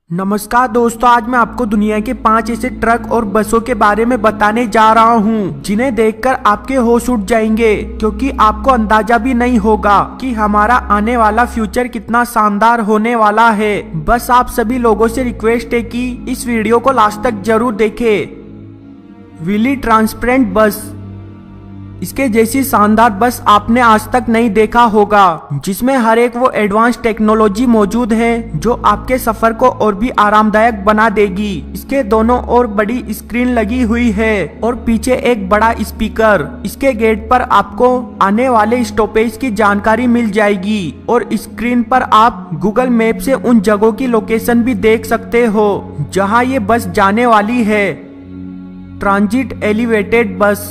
नमस्कार दोस्तों, आज मैं आपको दुनिया के 5 ऐसे ट्रक और बसों के बारे में बताने जा रहा हूं, जिन्हें देखकर आपके होश उड़ जाएंगे, क्योंकि आपको अंदाजा भी नहीं होगा कि हमारा आने वाला फ्यूचर कितना शानदार होने वाला है। बस आप सभी लोगों से रिक्वेस्ट है कि इस वीडियो को लास्ट तक जरूर देखें। विली ट्रांसपेरेंट बस, इसके जैसी शानदार बस आपने आज तक नहीं देखा होगा, जिसमें हर एक वो एडवांस टेक्नोलॉजी मौजूद है जो आपके सफर को और भी आरामदायक बना देगी। इसके दोनों ओर बड़ी स्क्रीन लगी हुई है और पीछे एक बड़ा स्पीकर। इसके गेट पर आपको आने वाले स्टॉपेज की जानकारी मिल जाएगी और स्क्रीन पर आप गूगल मैप से उन जगहों की लोकेशन भी देख सकते हो जहां ये बस जाने वाली है। ट्रांजिट एलिवेटेड बस,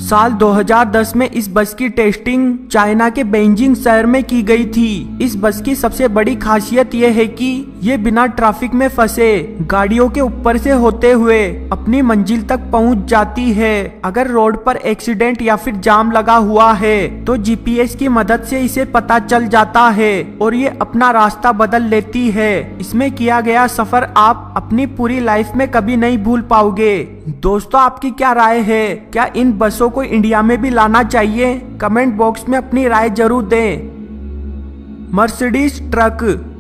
साल 2010 में इस बस की टेस्टिंग चाइना के बेइजिंग शहर में की गई थी। इस बस की सबसे बड़ी खासियत यह है कि ये बिना ट्रैफिक में फंसे गाड़ियों के ऊपर से होते हुए अपनी मंजिल तक पहुंच जाती है। अगर रोड पर एक्सीडेंट या फिर जाम लगा हुआ है तो जीपीएस की मदद से इसे पता चल जाता है और ये अपना रास्ता बदल लेती है। इसमें किया गया सफर आप अपनी पूरी लाइफ में कभी नहीं भूल पाओगे। दोस्तों, आपकी क्या राय है? क्या इन बसों को इंडिया में भी लाना चाहिए? कमेंट बॉक्स में अपनी राय जरूर दें। मर्सिडीज ट्रक,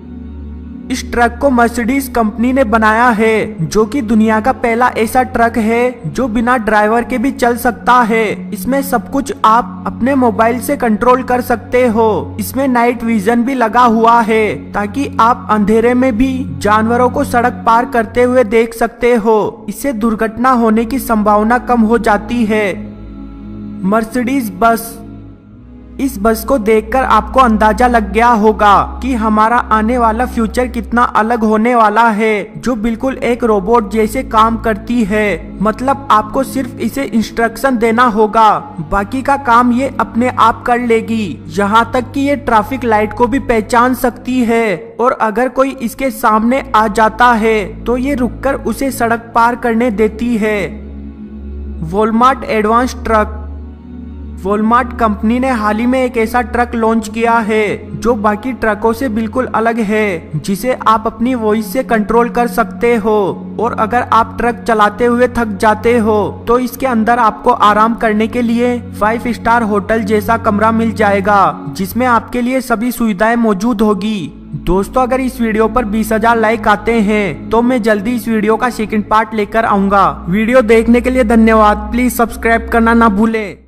इस ट्रक को मर्सिडीज कंपनी ने बनाया है, जो कि दुनिया का पहला ऐसा ट्रक है जो बिना ड्राइवर के भी चल सकता है। इसमें सब कुछ आप अपने मोबाइल से कंट्रोल कर सकते हो। इसमें नाइट विजन भी लगा हुआ है ताकि आप अंधेरे में भी जानवरों को सड़क पार करते हुए देख सकते हो। इससे दुर्घटना होने की संभावना कम हो जाती है। मर्सिडीज बस, इस बस को देखकर आपको अंदाजा लग गया होगा कि हमारा आने वाला फ्यूचर कितना अलग होने वाला है, जो बिल्कुल एक रोबोट जैसे काम करती है। मतलब आपको सिर्फ इसे इंस्ट्रक्शन देना होगा, बाकी का काम ये अपने आप कर लेगी। यहाँ तक कि ये ट्रैफिक लाइट को भी पहचान सकती है और अगर कोई इसके सामने आ जाता है तो ये रुककर उसे सड़क पार करने देती है। Walmart advance truck, Walmart company ने हाल ही में एक ऐसा ट्रक लॉन्च किया है जो बाकी ट्रकों से बिल्कुल अलग है, जिसे आप अपनी वॉइस से कंट्रोल कर सकते हो। और अगर आप ट्रक चलाते हुए थक जाते हो तो इसके अंदर आपको आराम करने के लिए 5 स्टार होटल जैसा कमरा मिल जाएगा, जिसमें आपके लिए सभी सुविधाएं मौजूद होगी। दोस्तों, अगर इस वीडियो पर 20,000 लाइक आते हैं तो मैं जल्दी इस वीडियो का सेकंड पार्ट लेकर आऊंगा। वीडियो देखने के लिए धन्यवाद। प्लीज सब्सक्राइब करना ना भूले।